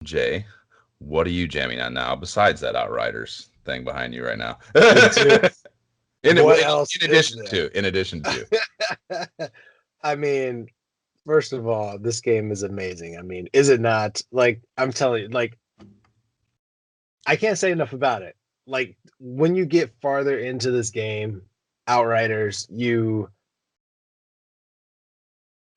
Jay, what are you jamming on now besides that Outriders thing behind you right now? Dude, in, what else in is addition to, in addition to, there? I mean, first of all, this game is amazing. I mean, is it not? Like, I'm telling you, like, I can't say enough about it. Like, when you get farther into this game, Outriders,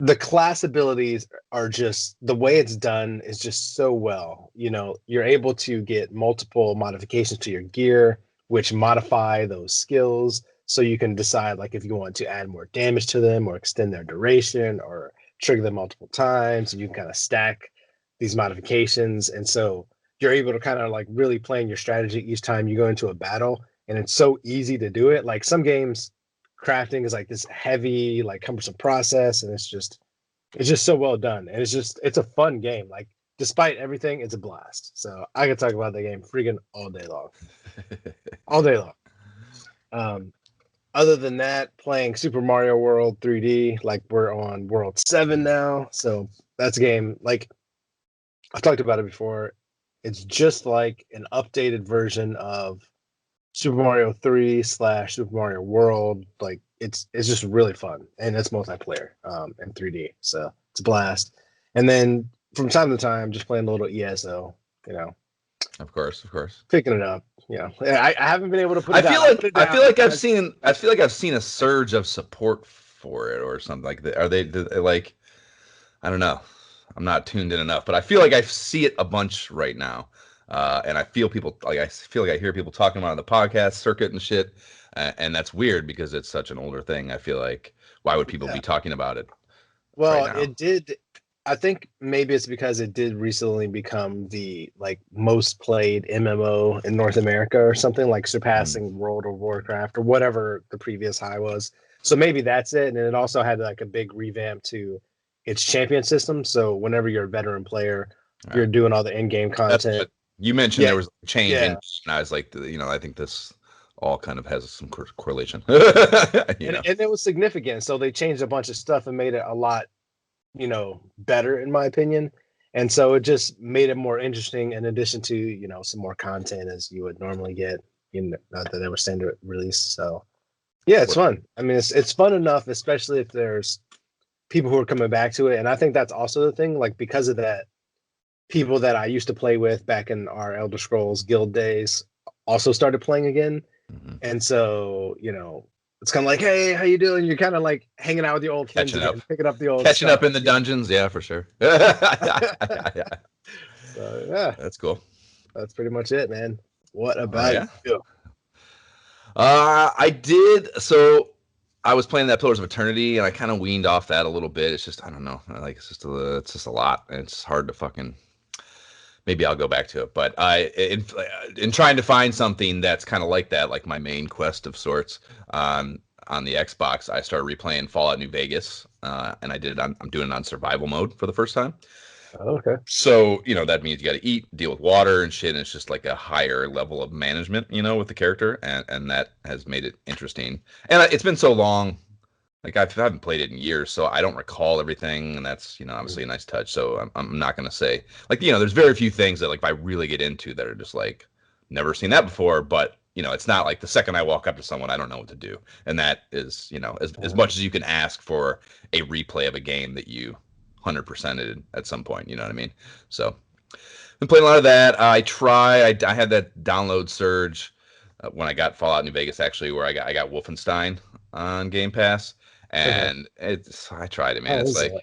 the class abilities are just the way it's done is just so well. You're able to get multiple modifications to your gear, which modify those skills. So you can decide like if you want to add more damage to them or extend their duration or trigger them multiple times. And you can kind of stack these modifications. And so you're able to kind of like really plan your strategy each time you go into a battle. And it's so easy to do it. Like some games, crafting is like this heavy, like cumbersome process, and it's just so well done, and it's a fun game. Like despite everything, it's a blast. So I could talk about the game freaking all day long. Um, Other than that, playing Super Mario World 3D, like we're on World 7 now, so that's a game like I've talked about it before. It's just like an updated version of Super Mario 3 slash Super Mario World. Like it's just really fun, and it's multiplayer in 3D, so it's a blast. And then from time to time, just playing a little ESO, you know, of course, of course. picking it up. I haven't been able to put it down. I put it I feel down. like I feel like I've seen a surge of support for it or something like that. Are they like? I don't know. I'm not tuned in enough, but I feel like I see it a bunch right now. And I feel like I hear people talking about it on the podcast circuit and shit. And that's weird because it's such an older thing. I feel like why would people Yeah. be talking about it right Well, now? it did. I think maybe it's because it did recently become the like most played MMO in North America or something, like Mm. surpassing World of Warcraft or whatever the previous high was. So maybe that's it. And it also had like a big revamp to its champion system. So whenever you're a veteran player, All you're right. doing all the in-game That's content. what you mentioned. Yeah, There was a change in, yeah. and I was like, I think this all kind of has some correlation. you And know, and it was significant. So they changed a bunch of stuff and made it a lot better in my opinion. And so it just made it more interesting in addition to, some more content as you would normally get not that they were standard release. So yeah, it's what? fun. I mean, it's fun enough, especially if there's people who are coming back to it. And I think that's also the thing, like because of that, people that I used to play with back in our Elder Scrolls guild days also started playing again. Mhm. And so, it's kind of like, hey, how you doing? You're kind of like hanging out with your old friends Catching up. again, picking up the old Catching up stuff. in the dungeons, yeah, for sure. Yeah, So yeah, that's cool. that's pretty much it, man. What Oh about yeah. you? I did. So I was playing that Pillars of Eternity, and I kind of weaned off that a little bit. It's just I don't know, like it's just a lot, and it's hard to fucking. Maybe I'll go back to it, but in trying to find something that's kind of like that, like my main quest of sorts. On the Xbox, I started replaying Fallout New Vegas, and I'm doing it on survival mode for the first time. Oh, okay. So, that means you got to eat, deal with water and shit. And it's just like a higher level of management, with the character. And that has made it interesting. And it's been so long. Like, I haven't played it in years, so I don't recall everything. And that's, obviously a nice touch. So I'm not going to say, like, there's very few things that, like, if I really get into that are just like, never seen that before. But, it's not like the second I walk up to someone, I don't know what to do. And that is, as much as you can ask for a replay of a game that you 100%ed at some point. You know what I mean? So, been playing a lot of that. I had that download surge when I got Fallout New Vegas, actually, where I got Wolfenstein on Game Pass, Okay. and I tried it, man. How It's is like that?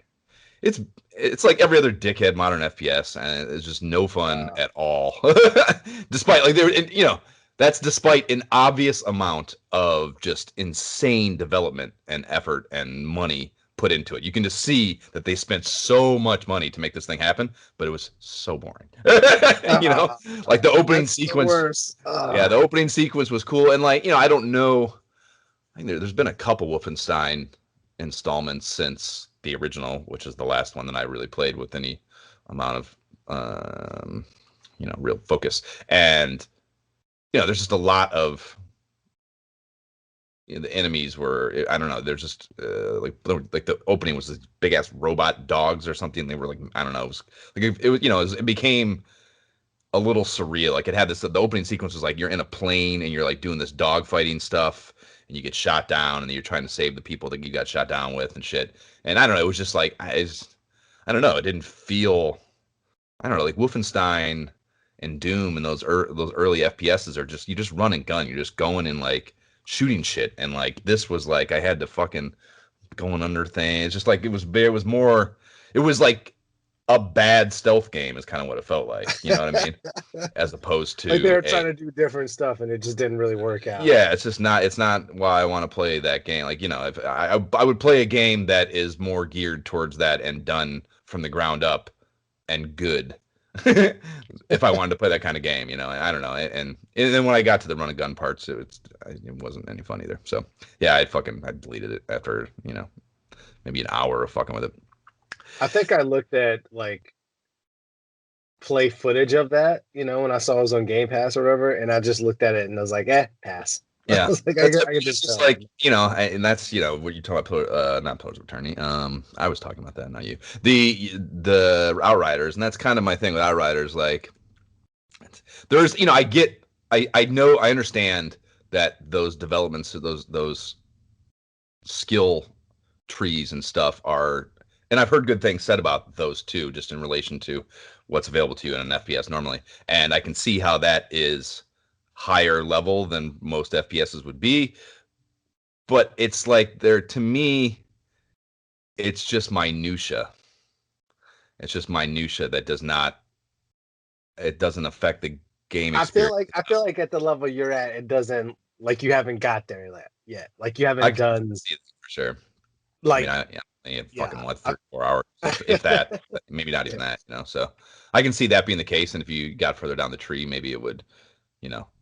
it's it's like every other dickhead modern FPS, and it's just no fun Uh, at all. Despite like there, that's despite an obvious amount of just insane development and effort and money put into it. You can just see that they spent so much money to make this thing happen, but it was so boring. you know, uh, like the opening that's the sequence. worst. Yeah, the opening sequence was cool, and like I don't know. I think there's been a couple Wolfenstein installments since the original, which is the last one that I really played with any amount of real focus. And there's just a lot of the enemies were, I don't know, they're just like the opening was this big ass robot dogs or something. They were like, I don't know, it was like it was, it became a little surreal. Like it had this, the opening sequence was like you're in a plane and you're like doing this dog fighting stuff and you get shot down and then you're trying to save the people that you got shot down with and shit. And I don't know, it was just like I don't know, it didn't feel, I don't know, like Wolfenstein and Doom and those early FPSs are just, you just run and gun, you're just going and like shooting shit, and like this was like I had to fucking going under things. Just like it was more, it was like a bad stealth game is kind of what it felt like. You know what I mean? As opposed to like they were trying to do different stuff and it just didn't really work out. Yeah, it's not why I want to play that game. Like, if I would play a game that is more geared towards that and done from the ground up and good. If I wanted to play that kind of game, I don't know. And then when I got to the run and gun parts, it wasn't any fun either. So yeah, I deleted it after, maybe an hour of fucking with it. I think I looked at like play footage of that, when I saw it was on Game Pass or whatever, and I just looked at it and I was like, pass. Yeah, I was like, I can just tell. like, and that's what you talk about, not Pillars of Eternity. I was talking about that, not you. The Outriders, and that's kind of my thing with Outriders. Like, there's, I understand that those developments, those skill trees and stuff are, and I've heard good things said about those too, just in relation to what's available to you in an FPS normally, and I can see how that is higher level than most FPSs would be, but it's like to me, it's just minutia. It's just minutia that doesn't affect the game experience. I feel like at the level you're at, it doesn't, like, you haven't got there yet. Like you haven't done for sure. Like, I fucking 3 4 hours, if that, maybe not even that. So I can see that being the case, and if you got further down the tree, maybe it would,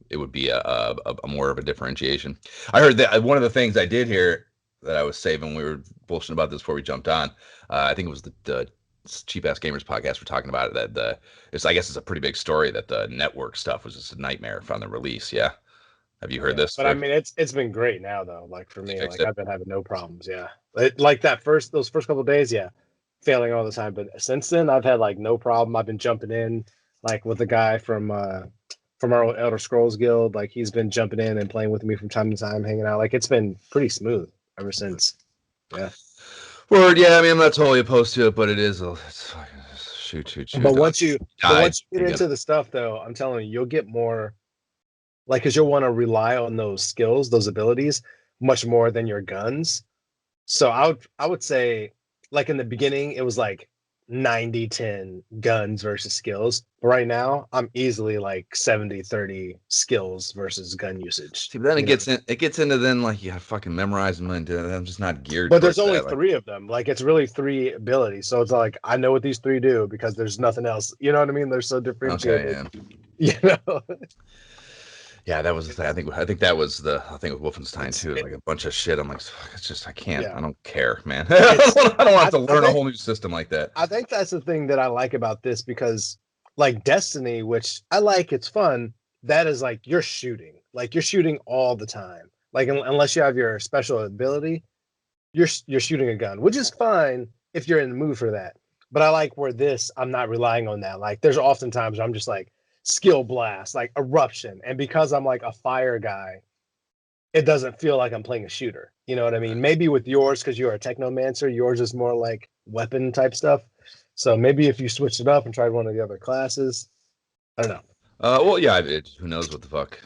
it would be a more of a differentiation. I heard that one of the things I did hear that I was saving, we were bullshitting about this before we jumped on. I think it was the Cheap Ass Gamers podcast. We're talking about it, that I guess it's a pretty big story that the network stuff was just a nightmare from the release. Yeah. Have you heard this? But I mean, it's been great now though. Like for me, like I've been having no problems. Yeah, like those first couple of days, yeah, failing all the time. But since then, I've had like no problem. I've been jumping in, like with the guy from our Elder Scrolls guild. Like he's been jumping in and playing with me from time to time, hanging out. Like it's been pretty smooth ever since. Yeah. Word, yeah. I mean, I'm not totally opposed to it, but it is shoot. But once you get into the stuff, though, I'm telling you, you'll get more. Like, because you'll want to rely on those skills, those abilities, much more than your guns. So I would say, like in the beginning, it was like 90-10 guns versus skills. But right now, I'm easily like 70-30 skills versus gun usage. See, but then it gets into then like you gotta fucking memorize them, and I'm just not geared. But there's only 3 of them. Like it's really 3 abilities. So it's like I know what these 3 do because there's nothing else. You know what I mean? They're so differentiated. Okay, yeah. You know. Yeah, that was the thing. I think that was the thing with Wolfenstein too. Like a bunch of shit. I'm like, it's just I can't. Yeah. I don't care, man. I don't have to learn a whole new system like that. I think that's the thing that I like about this, because like Destiny, which I like, it's fun. That is like you're shooting all the time. Like unless you have your special ability, you're shooting a gun, which is fine if you're in the mood for that. But I like where I'm not relying on that. Like there's often times where I'm just like, skill blast, like eruption, and because I'm like a fire guy, it doesn't feel like I'm playing a shooter. You know what I mean? Maybe with yours, because you're a technomancer, yours is more like weapon type stuff. So maybe if you switched it up and tried one of the other classes, I don't know. Well, yeah, who knows what the fuck?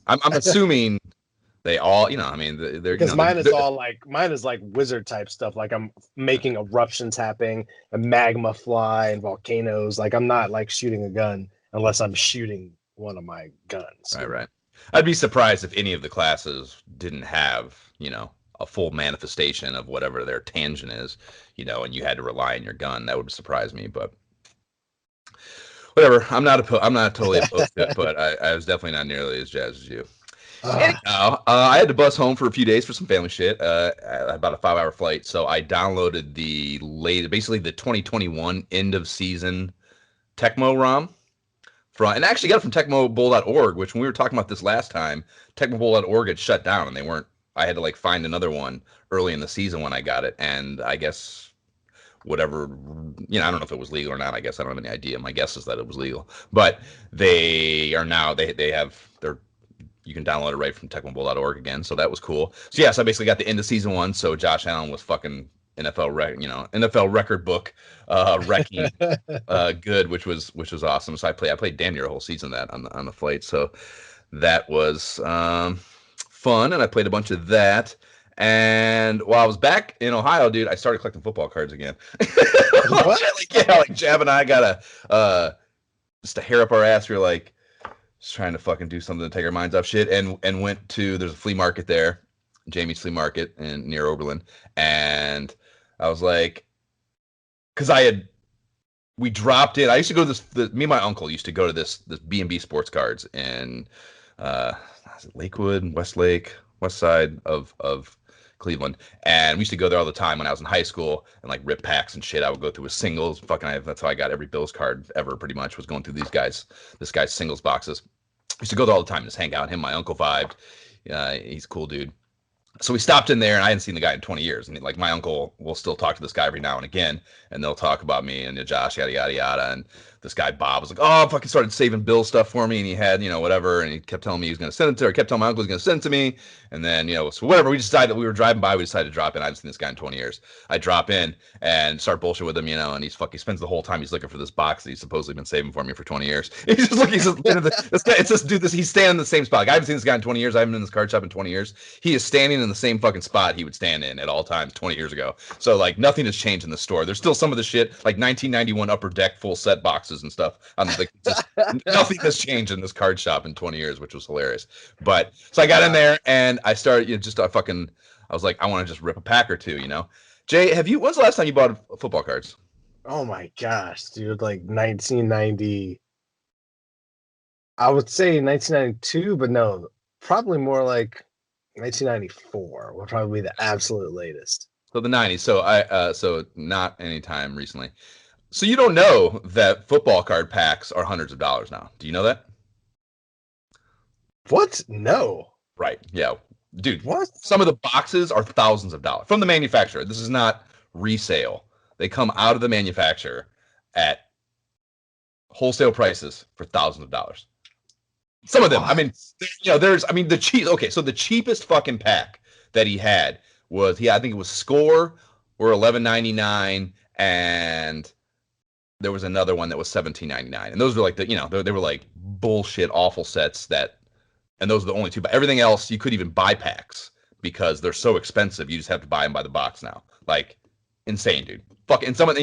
I'm assuming they all, I mean, they're because mine is like wizard type stuff. Like I'm making eruptions happening, and magma fly, and volcanoes. Like I'm not like shooting a gun unless I'm shooting one of my guns. Right. I'd be surprised if any of the classes didn't have, a full manifestation of whatever their tangent is, and you had to rely on your gun. That would surprise me, but whatever. I'm not totally opposed to it, but I was definitely not nearly as jazzed as you. Anyhow, I had to bus home for a few days for some family shit. About a 5-hour flight, so I downloaded basically the 2021 end of season Tecmo ROM. And I actually got it from TecmoBowl.org, which when we were talking about this last time, TecmoBowl.org had shut down and they weren't I had to like find another one early in the season when I got it, and I guess whatever, I don't know if it was legal or not. I guess I don't have any idea. My guess is that it was legal, but they are now they have their you can download it right from tecmobowl.org again. So that was cool. So yeah, so I basically got the end of season 1. So Josh Allen was fucking NFL record book wrecking good, which was awesome. So I played damn near a whole season of that on the flight. So that was fun, and I played a bunch of that. And while I was back in Ohio, dude, I started collecting football cards again. What? like Jab and I got just a hair up our ass. We were like just trying to fucking do something to take our minds off shit, and went to there's a flea market there, Jamie's Flea Market near Oberlin, and I was like, because we dropped in. I used to go to this. Me and my uncle used to go to this B&B Sports Cards in Lakewood, Westlake, west side of Cleveland, and we used to go there all the time when I was in high school and like rip packs and shit. I would go through his singles. That's how I got every Bills card ever. Pretty much was going through this guy's singles boxes. I used to go there all the time, just hang out. Him, my uncle vibed. He's a cool dude. So we stopped in there, and I hadn't seen the guy in 20 years. And like my uncle will still talk to this guy every now and again, and they'll talk about me and Josh, yada yada yada. And this guy Bob was like, "Oh, fucking started saving Bill stuff for me," and he had whatever, and he kept telling me he was going to send it to her. Kept telling my uncle he was going to send it to me, and then so whatever. We decided that we were driving by, we decided to drop in. I haven't seen this guy in 20 years. I drop in and start bullshit with him, and he spends the whole time he's looking for this box that he's supposedly been saving for me for 20 years. He's just looking. This guy. It's this dude. He's standing in the same spot. Like, I haven't seen this guy in 20 years. I haven't been in this card shop in 20 years. He is standing in the same fucking spot he would stand in at all times 20 years ago. So like nothing has changed in the store. There's still some of the shit like 1991 Upper Deck full set boxes and stuff. Nothing has changed in this card shop in 20 years, which was hilarious. But so I got in there and I started I was like, I want to just rip a pack or two, Jay, when's the last time you bought football cards? Oh my gosh, dude, like 1990. I would say 1992, but no, probably more like 1994 will probably be the absolute latest. So the 90s. So not any time recently. So you don't know that football card packs are hundreds of dollars now. Do you know that? What? No. Right. Yeah. Dude, what? Some of the boxes are thousands of dollars from the manufacturer. This is not resale. They come out of the manufacturer at wholesale prices for thousands of dollars. Some of them. What? I mean, the cheapest fucking pack that he had was I think it was Score or $11.99, and there was another one that was $17.99, and those were like they were like bullshit awful sets and those are the only two. But everything else you could even buy packs because they're so expensive. You just have to buy them by the box now. Like insane, dude. And some of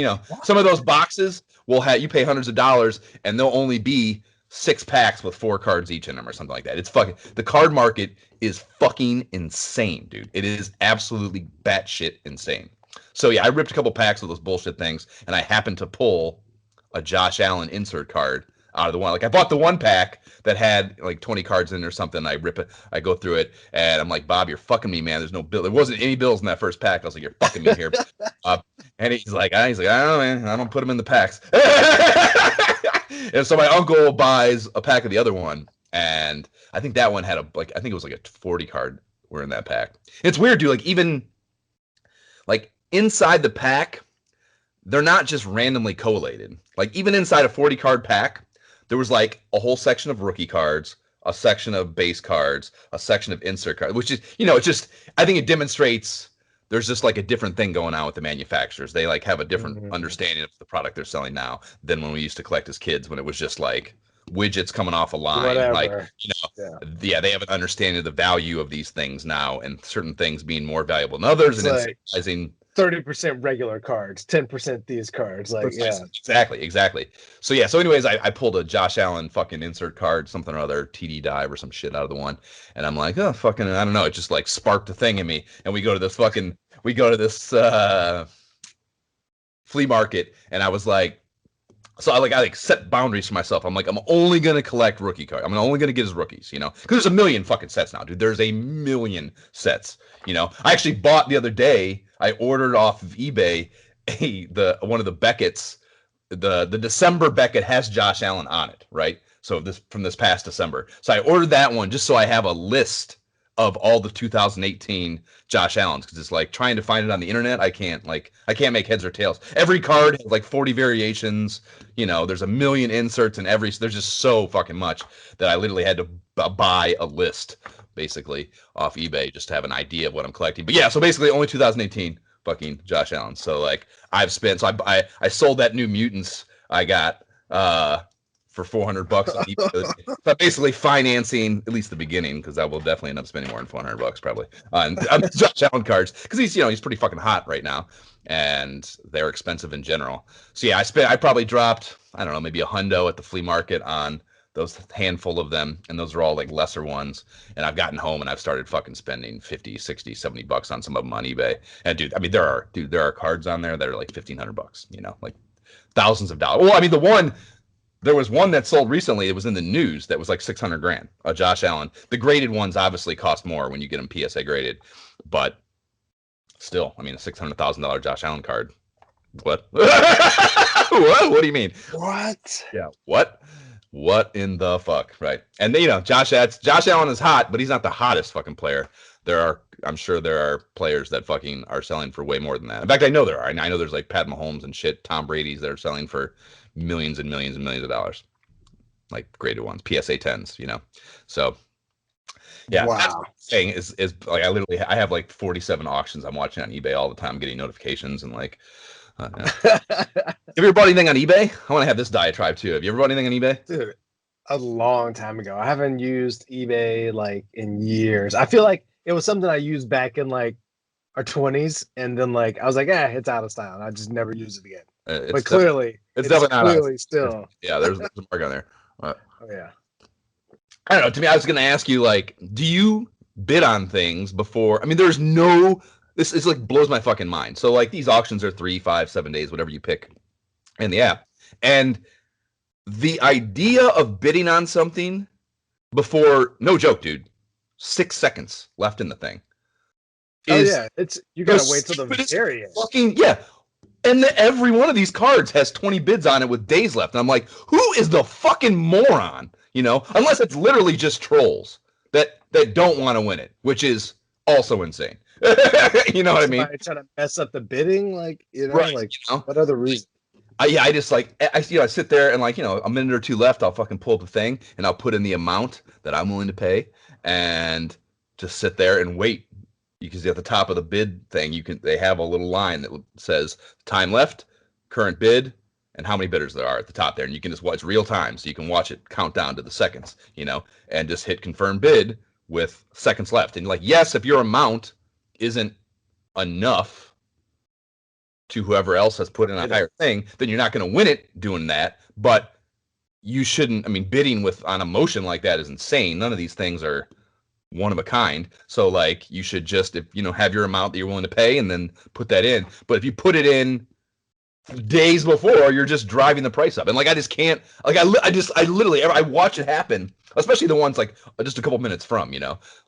those boxes will have you pay hundreds of dollars and they'll only be 6 packs with 4 cards each in them or something like that. It's the card market is fucking insane, dude. It is absolutely batshit insane. So yeah, I ripped a couple packs of those bullshit things, and I happened to pull a Josh Allen insert card out of the one. Like I bought the one pack that had like 20 cards in it or something. I rip it, I go through it, and I'm like, Bob, you're fucking me, man. There's no bill. There wasn't any bills in that first pack. I was like, you're fucking me here. And he's like, I don't know, man. I don't put them in the packs. And so my uncle buys a pack of the other one, and I think that one had I think it was like a 40 card were in that pack. It's weird, dude. Like even like inside the pack, they're not just randomly collated. Like even inside a 40 card pack, there was like a whole section of rookie cards, a section of base cards, a section of insert cards, which is, it's just, I think it demonstrates there's just like a different thing going on with the manufacturers. They like have a different understanding of the product they're selling now than when we used to collect as kids, when it was just like widgets coming off a line. Whatever. Like, they have an understanding of the value of these things now, and certain things being more valuable than others, and like incentivizing 30% regular cards, 10% these cards. Like, yeah. Exactly. So anyways, I pulled a Josh Allen fucking insert card, something or other, TD dive or some shit out of the one. And I'm like, oh, fucking, I don't know. It just like sparked a thing in me. And we go to this flea market. And I was like, so I set boundaries for myself. I'm like, I'm only going to collect rookie cards. I'm only going to get his rookies, because there's a million fucking sets now, dude. There's a million sets, I actually bought the other day, I ordered off of eBay one of the Beckett's, the December Beckett has Josh Allen on it, right? So from this past December. So I ordered that one just so I have a list of all the 2018 Josh Allen's, because it's like trying to find it on the internet. I can't make heads or tails. Every card has like 40 variations. There's a million inserts in every. There's just so fucking much that I literally had to buy a list basically off eBay just to have an idea of what I'm collecting. But yeah, so basically only 2018 fucking Josh Allen. So like I've spent. So I sold that New Mutants I got for $400 on eBay. So I'm basically financing at least the beginning, because I will definitely end up spending more than $400 probably on Josh Allen cards, because he's pretty fucking hot right now, and they're expensive in general. So yeah, I probably dropped, I don't know, maybe $100 at the flea market on those handful of them, and those are all like lesser ones. And I've gotten home and I've started fucking spending 50, 60, $70 on some of them on eBay. And dude, I mean, there are cards on there that are like $1,500, like thousands of dollars. Well, I mean, there was one that sold recently. It was in the news that was like $600,000. A Josh Allen. The graded ones obviously cost more when you get them PSA graded, but still, I mean, a $600,000 Josh Allen card. What? What do you mean? What? Yeah. What in the fuck? Right. And Josh Allen is hot, but he's not the hottest fucking player. I'm sure there are players that fucking are selling for way more than that. In fact, I know there are. I know there's like Pat Mahomes and shit, Tom Brady's that are selling for millions and millions and millions of dollars, like graded ones, PSA 10s, So yeah, wow. That's what I'm saying is like I have like 47 auctions I'm watching on eBay all the time, getting notifications and like. Have you ever bought anything on eBay? I want to have this diatribe too. Have you ever bought anything on eBay? Dude, a long time ago. I haven't used eBay like in years. I feel like it was something I used back in like our 20s, and then like I was like, it's out of style, and I just never used it again. But clearly, it's definitely not clearly still. Yeah, there's a mark on there. Oh yeah. I don't know. To me, I was going to ask you, like, do you bid on things before? I mean, there's no. This is like blows my fucking mind. So like these auctions are 3, 5, 7 days, whatever you pick in the app, and the idea of bidding on something before, no joke, dude, 6 seconds left in the thing. You gotta wait till the very end. Fucking yeah. And every one of these cards has 20 bids on it with days left. And I'm like, who is the fucking moron? Unless it's literally just trolls that don't want to win it, which is also insane. You know what I mean? Trying to mess up the bidding, like right, like what other reason? I just like I sit there and like a minute or two left, I'll fucking pull up the thing and I'll put in the amount that I'm willing to pay and just sit there and wait. Because at the top of the bid thing, they have a little line that says time left, current bid, and how many bidders there are at the top there, and you can just watch real time, so you can watch it count down to the seconds, and just hit confirm bid with seconds left, and like yes, if your amount isn't enough to whoever else has put in a higher thing, then you're not going to win it doing that. But you shouldn't. I mean, bidding on a motion like that is insane. None of these things are one of a kind. So like you should just have your amount that you're willing to pay and then put that in. But if you put it in days before, you're just driving the price up. And like I just can't. Like I literally I watch it happen. Especially the ones like just a couple minutes from,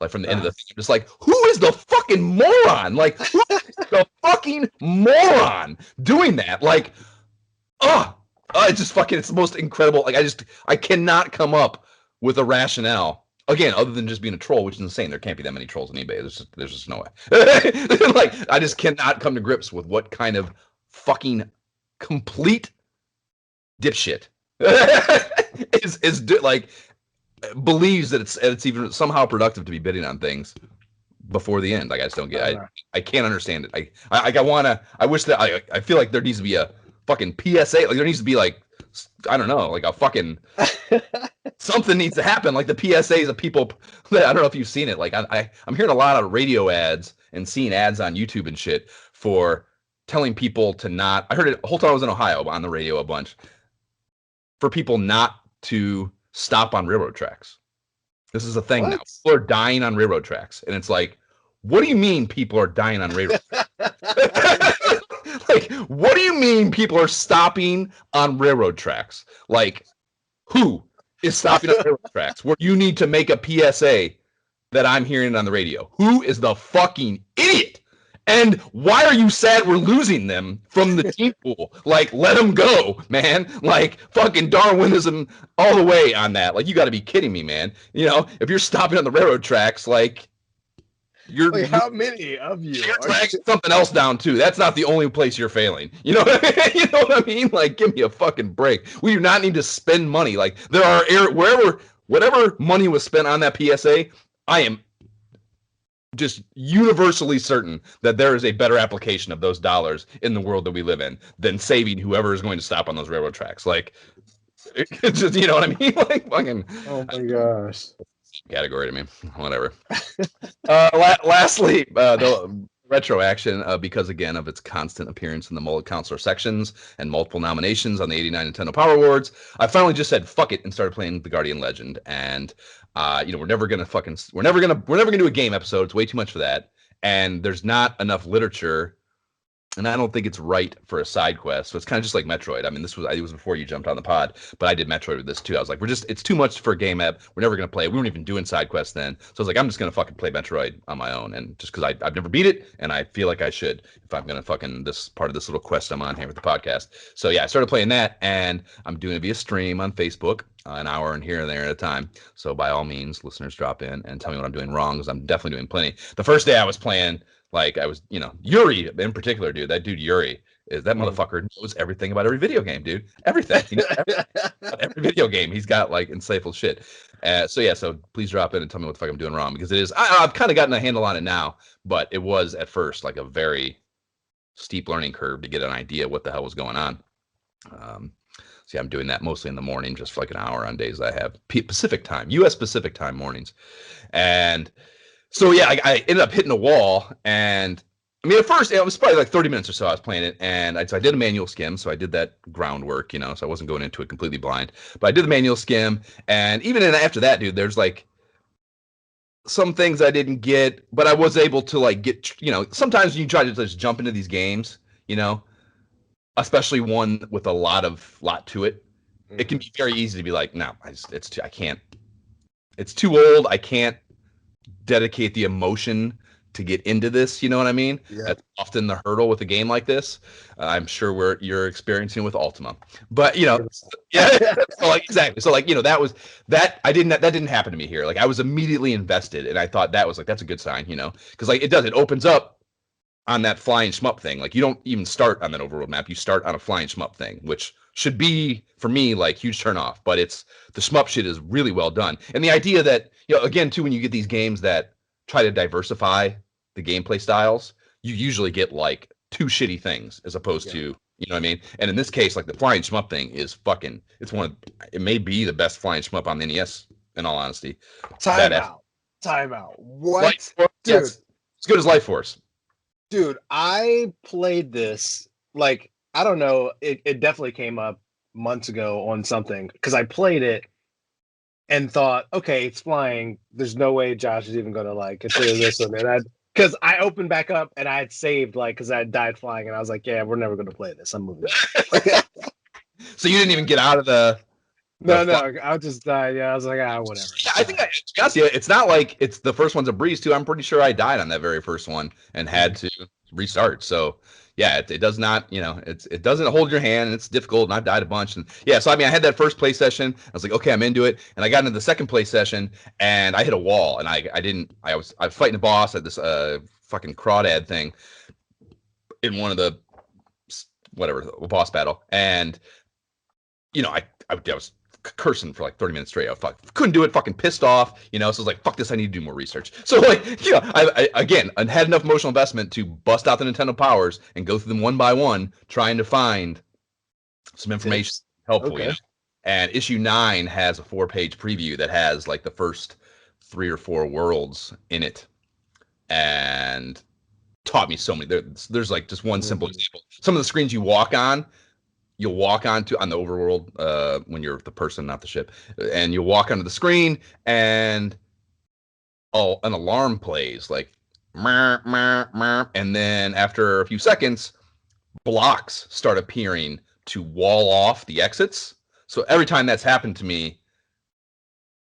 like from the end of the thing. I'm just like, who is the fucking moron? Like, who is the fucking moron doing that? Like, it's just fucking, it's the most incredible. Like, I cannot come up with a rationale, again, other than just being a troll, which is insane. There can't be that many trolls on eBay. There's just no way. Like, I just cannot come to grips with what kind of fucking complete dipshit is like, believes that it's even somehow productive to be bidding on things before the end. Like I just don't get. I can't understand it. I wish that I feel like there needs to be a fucking PSA. Like there needs to be like I don't know, like a fucking something needs to happen. Like the PSAs of people. I don't know if you've seen it. Like I'm hearing a lot of radio ads and seeing ads on YouTube and shit for telling people to not. I heard it the whole time I was in Ohio on the radio a bunch for people not to stop on railroad tracks. This is a thing now. People are dying on railroad tracks. And it's like, what do you mean people are dying on railroad tracks? Like, what do you mean people are stopping on railroad tracks? Like, who is stopping on railroad tracks where you need to make a PSA that I'm hearing on the radio? Who is the fucking idiot? And why are you sad we're losing them from the team pool? Like, let them go, man. Like, fucking Darwinism all the way on that. Like, you got to be kidding me, man. If you're stopping on the railroad tracks, like, you're Like, how many of you you're are? dragging something else down too. That's not the only place you're failing. You know what I mean? You know what I mean? Like, give me a fucking break. We do not need to spend money. Like, there are wherever whatever money was spent on that PSA, I am just universally certain that there is a better application of those dollars in the world that we live in than saving whoever is going to stop on those railroad tracks. Like, it's just, you know what I mean? Like, fucking Oh my gosh. category to me. Whatever. Lastly, the retro action, because again of its constant appearance in the mullet counselor sections and multiple nominations on the '89 Nintendo Power Awards, I finally just said fuck it and started playing the Guardian Legend. And we're never gonna do a game episode. It's way too much for that. And there's not enough literature. And I don't think it's right for a side quest. So it's kind of just like Metroid. I mean, it was before you jumped on the pod, but I did Metroid with this too. I was like, it's too much for a game app. We're never going to play it. We weren't even doing side quests then. So I was like, I'm just going to fucking play Metroid on my own. And just because I've never beat it and I feel like I should if I'm going to fucking this part of this little quest I'm on here with the podcast. So yeah, I started playing that and I'm doing it via stream on Facebook, an hour and here and there at a time. So by all means, listeners, drop in and tell me what I'm doing wrong because I'm definitely doing plenty. The first day I was playing, like I was, Yuri in particular, dude. That dude Yuri that motherfucker knows everything about every video game, dude. Everything. Every video game he's got like insightful shit. So please drop in and tell me what the fuck I'm doing wrong because it is. I've kind of gotten a handle on it now, but it was at first like a very steep learning curve to get an idea what the hell was going on. So I'm doing that mostly in the morning, just for like an hour on days I have Pacific time, U.S. Pacific time mornings, and. So yeah, I ended up hitting a wall, and I mean, at first it was probably like 30 minutes or so I was playing it, and so I did a manual skim, so I did that groundwork, so I wasn't going into it completely blind, but I did the manual skim, and even after that, dude, there's like some things I didn't get, but I was able to like get, sometimes you try to just jump into these games, especially one with a lot to it. Mm-hmm. It can be very easy to be like, no, I can't. It's too old. I can't dedicate the emotion to get into this, you know what I mean? Yeah. That's often the hurdle with a game like this. I'm sure you're experiencing with Ultima, but yeah, so like exactly. So like that didn't happen to me here. Like I was immediately invested, and I thought that's a good sign, because like it opens up on that flying shmup thing. Like you don't even start on that overworld map. You start on a flying shmup thing, which should be for me like huge turn off. But the shmup shit is really well done, and the idea that again too when you get these games that try to diversify the gameplay styles, you usually get like two shitty things as opposed to you know what I mean. And in this case, like the flying shmup thing is it may be the best flying shmup on the NES. In all honesty, time out. What, dude? Yeah, it's as good as Life Force. Dude, I played this, like, I don't know, it definitely came up months ago on something, because I played it and thought, okay, it's flying. There's no way Josh is even going to, like, consider this one. And because I opened back up and I had saved, like, because I had died flying, and I was like, yeah, we're never going to play this. I'm moving on. So you didn't even get out of the... No, I just died. Yeah, I was like, whatever. Yeah, I think it's not like it's the first one's a breeze too. I'm pretty sure I died on that very first one and had to restart. So yeah, it does not, it doesn't hold your hand, and it's difficult, and I've died a bunch. And yeah, so I mean, I had that first play session. I was like, okay, I'm into it, and I got into the second play session, and I hit a wall, and I was fighting a boss at this fucking crawdad thing in one of the boss battle, and I was cursing for like 30 minutes straight. I couldn't do it, fucking pissed off, so I was like, fuck this, I need to do more research. So like, I had enough emotional investment to bust out the Nintendo Powers and go through them one by one, trying to find some information helpful, okay. And issue 9 has a 4-page preview that has like the first 3 or 4 worlds in it, and taught me so many. There's like just one simple example. Some of the screens you'll walk onto on the overworld when you're the person, not the ship, and you'll walk onto the screen, and an alarm plays like, meh, meh, meh, and then after a few seconds, blocks start appearing to wall off the exits. So every time that's happened to me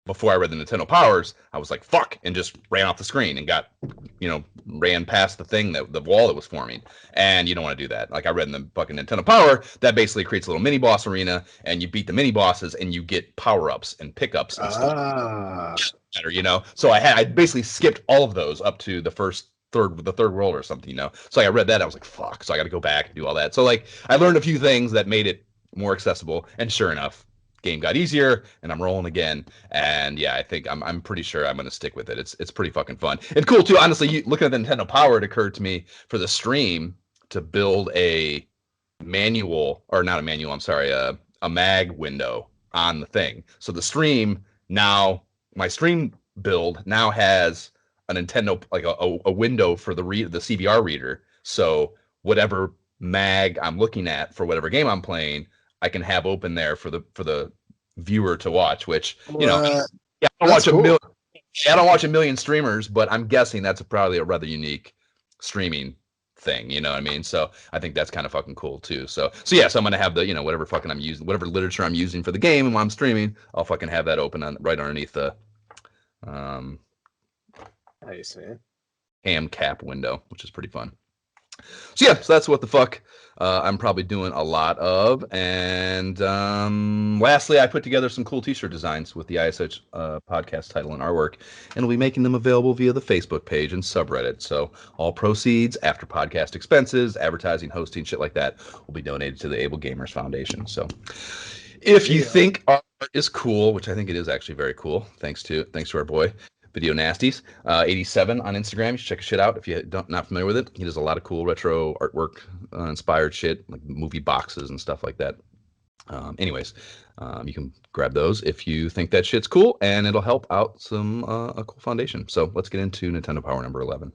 before I read the Nintendo Powers, I was like, fuck, and just ran off the screen and ran past the wall that was forming. And you don't want to do that. Like I read in the fucking Nintendo Power, that basically creates a little mini boss arena, and you beat the mini bosses and you get power-ups and pickups and stuff. better. So I basically skipped all of those up to the third world or something. So I read that, I was like, fuck. So I got to go back and do all that. So like I learned a few things that made it more accessible, and sure enough, game got easier, and I'm rolling again. And yeah, I think I'm pretty sure I'm gonna stick with it. It's pretty fucking fun and cool too. Honestly, looking at the Nintendo Power, it occurred to me for the stream to build a manual, or not a manual, I'm sorry, a mag window on the thing. So the stream now, my stream build now has a Nintendo, like a window for the CBR reader. So whatever mag I'm looking at for whatever game I'm playing, I can have open there for the viewer to watch. Which What? yeah, That's cool. I don't watch a million streamers, but I'm guessing that's probably a rather unique streaming thing. You know what I mean? So I think that's kind of fucking cool too. So yeah, so I'm gonna have the whatever fucking I'm using, whatever literature I'm using for the game, and while I'm streaming, I'll fucking have that open on right underneath the um, Nice, man. cam cap window, which is pretty fun. So yeah, so that's what the fuck I'm probably doing a lot of. And lastly, I put together some cool t-shirt designs with the ISH podcast title and artwork, and we'll be making them available via the Facebook page and subreddit. So all proceeds after podcast expenses, advertising, hosting, shit like that will be donated to the Able Gamers Foundation. So if you think art is cool, which I think it is actually very cool, thanks to our boy Video Nasties 87 on Instagram. You should check his shit out if you're not familiar with it. He does a lot of cool retro artwork inspired shit, like movie boxes and stuff like that. Anyways, you can grab those if you think that shit's cool, and it'll help out some a cool foundation. So let's get into Nintendo Power number 11.